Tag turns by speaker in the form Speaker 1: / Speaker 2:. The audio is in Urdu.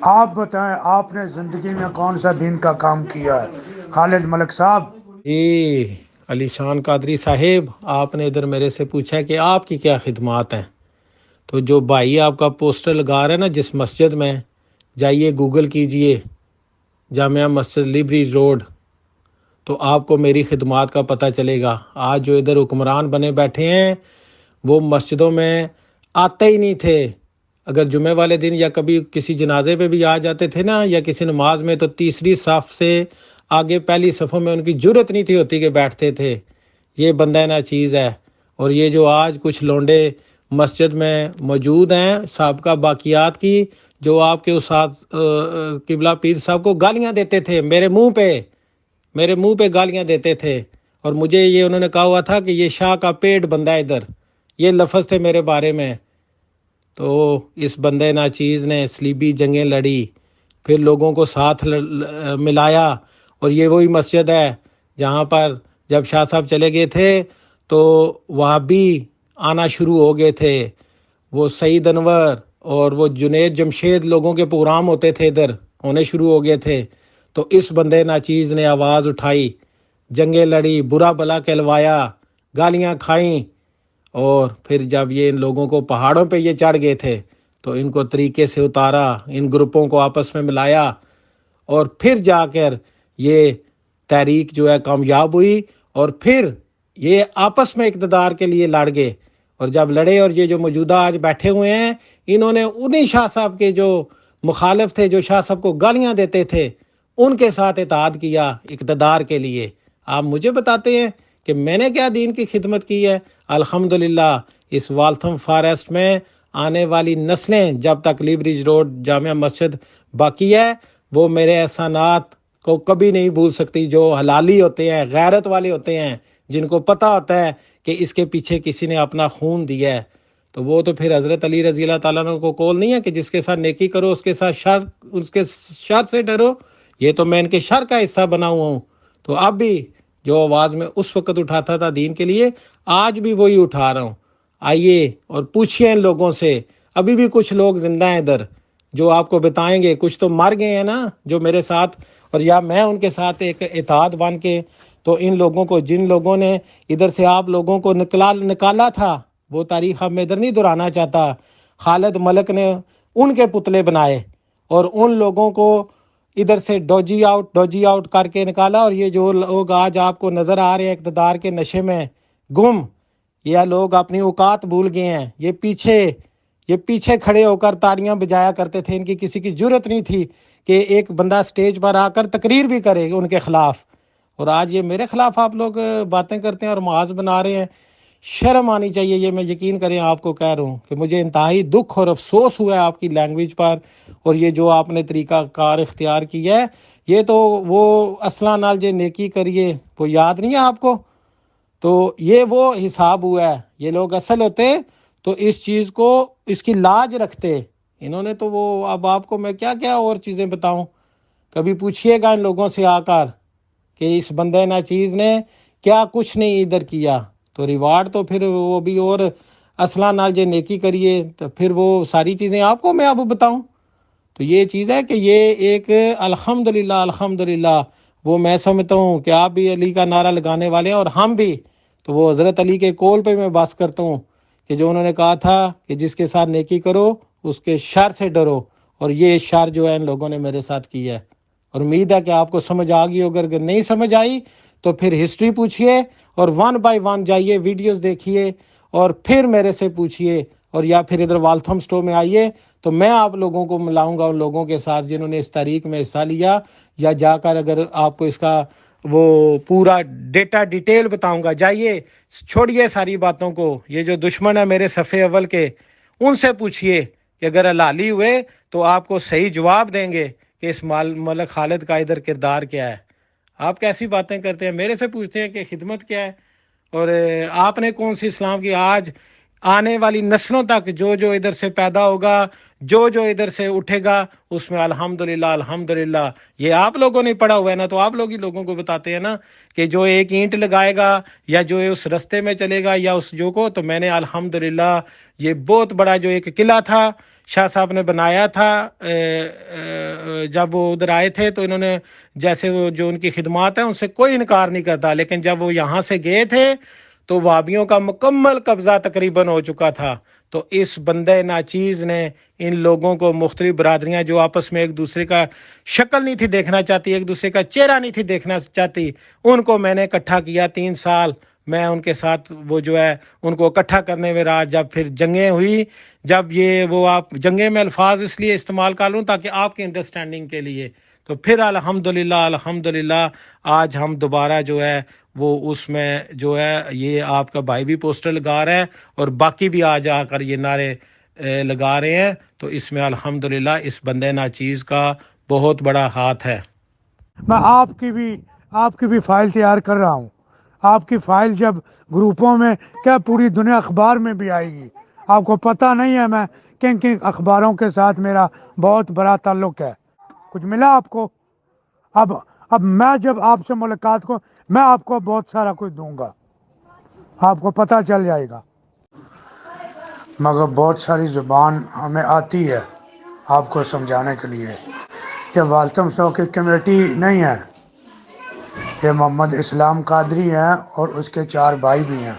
Speaker 1: آپ بتائیں آپ نے زندگی میں کون سا دین کا کام کیا ہے خالد ملک صاحب؟
Speaker 2: جی علی شان قادری صاحب، آپ نے ادھر میرے سے پوچھا کہ آپ کی کیا خدمات ہیں. تو جو بھائی آپ کا پوسٹر لگا رہا ہے نا جس مسجد میں، جائیے گوگل کیجئے جامعہ مسجد لیبریج روڈ، تو آپ کو میری خدمات کا پتہ چلے گا. آج جو ادھر حکمران بنے بیٹھے ہیں وہ مسجدوں میں آتے ہی نہیں تھے. اگر جمعہ والے دن یا کبھی کسی جنازے پہ بھی آ جاتے تھے نا، یا کسی نماز میں، تو تیسری صف سے آگے پہلی صفوں میں ان کی جرت نہیں تھی ہوتی کہ بیٹھتے تھے. یہ بندہ نا چیز ہے. اور یہ جو آج کچھ لونڈے مسجد میں موجود ہیں سابقہ باقیات کی، جو آپ کے استاد قبلہ پیر صاحب کو گالیاں دیتے تھے میرے منہ پہ گالیاں دیتے تھے. اور مجھے یہ انہوں نے کہا ہوا تھا کہ یہ شاہ کا پیٹ بندہ ہے ادھر، یہ لفظ تھے میرے بارے میں. تو اس بندے ناچیز نے صلیبی جنگیں لڑی، پھر لوگوں کو ساتھ ملایا. اور یہ وہی مسجد ہے جہاں پر جب شاہ صاحب چلے گئے تھے تو وہاں بھی آنا شروع ہو گئے تھے. وہ سعید انور اور وہ جنید جمشید لوگوں کے پروگرام ہوتے تھے ادھر، ہونے شروع ہو گئے تھے. تو اس بندے ناچیز نے آواز اٹھائی، جنگیں لڑی، برا بلا کہلوایا، گالیاں کھائیں. اور پھر جب یہ ان لوگوں کو پہاڑوں پہ یہ چڑھ گئے تھے تو ان کو طریقے سے اتارا، ان گروپوں کو آپس میں ملایا، اور پھر جا کر یہ تحریک جو ہے کامیاب ہوئی. اور پھر یہ آپس میں اقتدار کے لیے لڑ گئے. اور جب لڑے اور یہ جو موجودہ آج بیٹھے ہوئے ہیں، انہوں نے انہی شاہ صاحب کے جو مخالف تھے، جو شاہ صاحب کو گالیاں دیتے تھے، ان کے ساتھ اتحاد کیا اقتدار کے لیے. آپ مجھے بتاتے ہیں کہ میں نے کیا دین کی خدمت کی ہے؟ الحمدللہ اس والتھم فارسٹ میں آنے والی نسلیں جب تک لیبریج روڈ جامعہ مسجد باقی ہے وہ میرے احسانات کو کبھی نہیں بھول سکتی. جو حلالی ہوتے ہیں، غیرت والے ہوتے ہیں، جن کو پتہ ہوتا ہے کہ اس کے پیچھے کسی نے اپنا خون دیا ہے، تو وہ تو پھر حضرت علی رضی اللہ تعالیٰ عنہ کو قول نہیں ہے کہ جس کے ساتھ نیکی کرو اس کے ساتھ شر، اس کے شر سے ڈرو. یہ تو میں ان کے شر کا حصہ بنا ہوا ہوں. تو اب بھی جو آواز میں اس وقت اٹھاتا تھا دین کے لیے، آج بھی وہی اٹھا رہا ہوں. آئیے اور پوچھئے ان لوگوں سے. ابھی بھی کچھ لوگ زندہ ہیں ادھر جو آپ کو بتائیں گے. کچھ تو مر گئے ہیں نا جو میرے ساتھ، اور یا میں ان کے ساتھ ایک اتحاد بن کے. تو ان لوگوں کو، جن لوگوں نے ادھر سے آپ لوگوں کو نکالا تھا، وہ تاریخ اب میں ادھر نہیں دہرانا چاہتا. خالد ملک نے ان کے پتلے بنائے اور ان لوگوں کو ادھر سے ڈوجی آؤٹ کر کے نکالا. اور یہ جو لوگ آج آپ کو نظر آ رہے ہیں اقتدار کے نشے میں گم، یہ لوگ اپنی اوقات بھول گئے ہیں. یہ پیچھے کھڑے ہو کر تاڑیاں بجایا کرتے تھے. ان کی کسی کی جرت نہیں تھی کہ ایک بندہ سٹیج پر آ کر تقریر بھی کرے ان کے خلاف. اور آج یہ میرے خلاف آپ لوگ باتیں کرتے ہیں اور محاذ بنا رہے ہیں. شرم آنی چاہیے. یہ میں یقین کریں آپ کو کہہ رہا ہوں کہ مجھے انتہائی دکھ اور افسوس ہوا ہے آپ کی لینگویج پر. اور یہ جو آپ نے طریقہ کار اختیار کیا ہے، یہ تو وہ اصلاً نال جے نیکی کریے وہ یاد نہیں ہے آپ کو. تو یہ وہ حساب ہوا ہے. یہ لوگ اصل ہوتے تو اس چیز کو، اس کی لاج رکھتے. انہوں نے تو وہ، اب آپ کو میں کیا کیا اور چیزیں بتاؤں. کبھی پوچھئے گا ان لوگوں سے آ کر کہ اس بندے ناچیز نے کیا کچھ نہیں ادھر کیا. تو ریوارڈ تو پھر وہ بھی، اور اصلاً نال جے نیکی کریے تو پھر وہ ساری چیزیں آپ کو میں اب بتاؤں. تو یہ چیز ہے کہ یہ ایک الحمدللہ وہ میں سمجھتا ہوں کہ آپ بھی علی کا نعرہ لگانے والے ہیں اور ہم بھی. تو وہ حضرت علی کے قول پہ میں بات کرتا ہوں کہ جو انہوں نے کہا تھا کہ جس کے ساتھ نیکی کرو اس کے شر سے ڈرو. اور یہ شر جو ہے ان لوگوں نے میرے ساتھ کی ہے. اور امید ہے کہ آپ کو سمجھ آ گئی. اگر نہیں سمجھ آئی تو پھر ہسٹری پوچھئے اور 1 بائی 1 جائیے، ویڈیوز دیکھیے اور پھر میرے سے پوچھئے. اور یا پھر ادھر والتھم سٹور میں آئیے تو میں آپ لوگوں کو ملاؤں گا ان لوگوں کے ساتھ جنہوں نے اس تحریک میں حصہ لیا. یا جا کر اگر آپ کو اس کا وہ پورا ڈیٹا ڈیٹیل بتاؤں گا. جائیے، چھوڑیے ساری باتوں کو. یہ جو دشمن ہے میرے صفحے اول کے، ان سے پوچھئے کہ اگر حلالی ہوئے تو آپ کو صحیح جواب دیں گے کہ اس ملک خالد کا ادھر کردار کیا ہے. آپ کیسی باتیں کرتے ہیں؟ میرے سے پوچھتے ہیں کہ خدمت کیا ہے. اور آپ نے کون سی اسلام کی؟ آج آنے والی نسلوں تک جو جو ادھر سے پیدا ہوگا، جو جو ادھر سے اٹھے گا، اس میں الحمدللہ. یہ آپ لوگوں نے پڑھا ہوا ہے نا، تو آپ لوگ ہی لوگوں کو بتاتے ہیں نا کہ جو ایک اینٹ لگائے گا یا جو اس رستے میں چلے گا یا اس جو کو، تو میں نے الحمدللہ یہ بہت بڑا جو ایک قلعہ تھا شاہ صاحب نے بنایا تھا جب وہ ادھر آئے تھے تو انہوں نے جیسے وہ جو ان کی خدمات ہیں ان سے کوئی انکار نہیں کرتا، لیکن جب وہ یہاں سے گئے تھے تو وہابیوں کا مکمل قبضہ تقریباً ہو چکا تھا۔ تو اس بندے ناچیز نے ان لوگوں کو، مختلف برادریاں جو آپس میں ایک دوسرے کا شکل نہیں تھی دیکھنا چاہتی، ایک دوسرے کا چہرہ نہیں تھی دیکھنا چاہتی، ان کو میں نے اکٹھا کیا 3 سال میں ان کے ساتھ وہ جو ہے ان کو اکٹھا کرنے میں رہا۔ جب پھر جنگیں ہوئی، جب یہ وہ آپ جنگیں میں الفاظ اس لیے استعمال کر لوں تاکہ آپ کی انڈرسٹینڈنگ کے لیے، تو پھر الحمدللہ آج ہم دوبارہ جو ہے وہ اس میں جو ہے یہ آپ کا بھائی بھی پوسٹر لگا رہا ہے اور باقی بھی آج آ کر یہ نعرے لگا رہے ہیں۔ تو اس میں الحمدللہ اس بندے ناچیز کا بہت بڑا ہاتھ ہے۔
Speaker 1: میں آپ کی بھی فائل تیار کر رہا ہوں۔ آپ کی فائل جب گروپوں میں، کیا پوری دنیا اخبار میں بھی آئے گی۔ آپ کو پتہ نہیں ہے میں کن کن اخباروں کے ساتھ میرا بہت بڑا تعلق ہے۔ کچھ ملا آپ کو؟ اب میں جب آپ سے ملاقات کو، میں آپ کو بہت سارا کچھ دوں گا، آپ کو پتہ چل جائے گا۔ مگر بہت ساری زبان ہمیں آتی ہے آپ کو سمجھانے کے لیے کہ والتم شو کی کمیٹی نہیں ہے، یہ محمد اسلام قادری ہیں اور اس کے 4 بھائی بھی ہیں۔